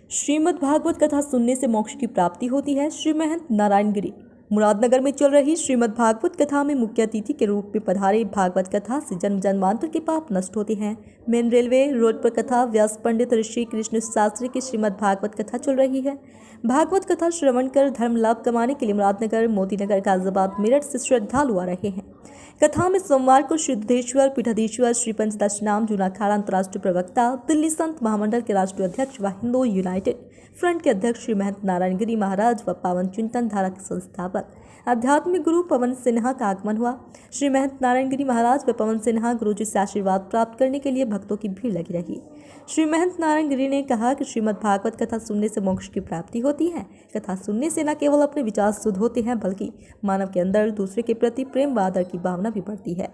श्रीमद् भागवत कथा सुनने से मोक्ष की प्राप्ति होती है। श्री महंत नारायणगिरी मुरादनगर में चल रही श्रीमद् भागवत कथा में मुख्य अतिथि के रूप में पधारे। भागवत कथा से जन्म जन्मांतर के पाप नष्ट होते हैं। मेन रेलवे रोड पर कथा व्यास पंडित ऋषि कृष्ण शास्त्री की श्रीमद् भागवत कथा चल रही है। भागवत कथा श्रवण कर धर्म लाभ कमाने के लिए मुरादनगर, मोतीनगर, गाजियाबाद, मेरठ से श्रद्धालु आ रहे हैं। कथा में सोमवार को सिद्धेश्वर पीठाधीश्वर श्री पंचदशनाम जूना अखाड़ा अंतर्राष्ट्रीय प्रवक्ता, दिल्ली संत महामंडल के राष्ट्रीय अध्यक्ष व हिंदू यूनाइटेड फ्रंट के अध्यक्ष श्री महंत नारायणगिरी महाराज व पावन चिंतन धारा के संस्थापक आध्यात्मिक गुरु पवन सिन्हा का आगमन हुआ। श्री महंत नारायणगिरी महाराज व पवन सिन्हा गुरुजी से आशीर्वाद प्राप्त करने के लिए भक्तों की भीड़ लगी रही। श्री महंत नारायणगिरी ने कहा कि श्रीमद् भागवत कथा सुनने से मोक्ष की प्राप्ति होती है। कथा सुनने से न केवल अपने विचार शुद्ध होते हैं बल्कि मानव के अंदर दूसरे के प्रति प्रेम व आदर की भावना भी बढ़ती है।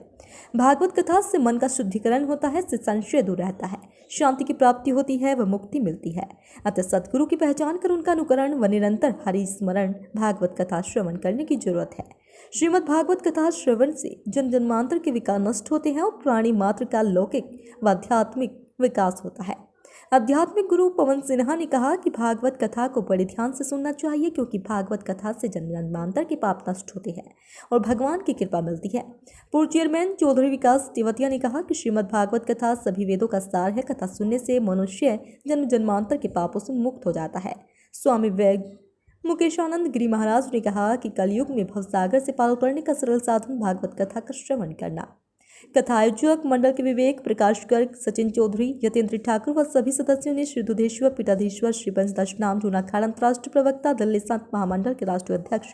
भागवत कथा से मन का शुद्धिकरण होता है, से संशय दूर रहता है, शांति की प्राप्ति होती है व मुक्ति मिलती है। अतः सदगुरु की पहचान कर उनका अनुकरण व निरंतर हरि स्मरण भागवत कथा श्रवण करने की जरूरत है। श्रीमद् भागवत कथा श्रवण से जन्म जन्मांतर के विकार नष्ट होते हैं और प्राणी मात्र का लौकिक व आध्यात्मिक विकास होता है। आध्यात्मिक गुरु पवन सिन्हा ने कहा कि भागवत कथा को बड़े ध्यान से सुनना चाहिए, क्योंकि भागवत कथा से जन्म जन्मांतर के पाप नष्ट होते हैं और भगवान की कृपा मिलती है। पूर्व चेयरमैन चौधरी विकास तेवतिया ने कहा कि श्रीमद् भागवत कथा सभी वेदों का सार है। कथा सुनने से मनुष्य जन्म जन्मांतर के पापों से मुक्त हो जाता है। स्वामी वैद्य मुकेशानंद गिरी महाराज ने कहा कि कलयुग में भवसागर से पार उतरने का सरल साधन भागवत कथा का श्रवण करना। कथा आयोजक मंडल के विवेक प्रकाश गर्ग, सचिन चौधरी, यतेंद्र ठाकुर व सभी सदस्यों ने श्री दुधेश्वर पीठाधीश्वर श्री पंचदशनाम जूना अखाड़ा अंतर्राष्ट्रीय प्रवक्ता, दिल्ली संत महामंडल के राष्ट्रीय अध्यक्ष,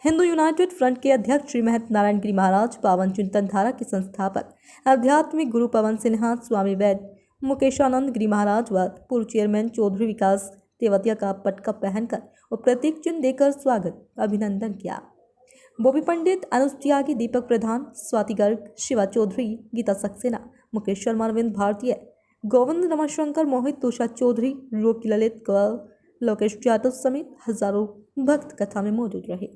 हिंदू यूनाइटेड फ्रंट के अध्यक्ष श्री महंत नारायणगिरी महाराज, पावन चिंतन धारा के संस्थापक आध्यात्मिक गुरु पवन सिन्हा, स्वामी वैद्य मुकेशानंद गिरी महाराज व पूर्व चेयरमैन चौधरी विकास तेवतिया का पटका पहनकर और प्रतीक चिन्ह देकर स्वागत अभिनंदन किया। बॉबी पंडित, अनुज त्यागी, दीपक प्रधान, स्वाति गर्ग, शिवा चौधरी, गीता सक्सेना, मुकेश शर्मा, अरविंद भारतीय, गोविंद रमाशंकर, मोहित, तुषार चौधरी, रोकी ललित, लोकेश यादव समेत हजारों भक्त कथा में मौजूद रहे।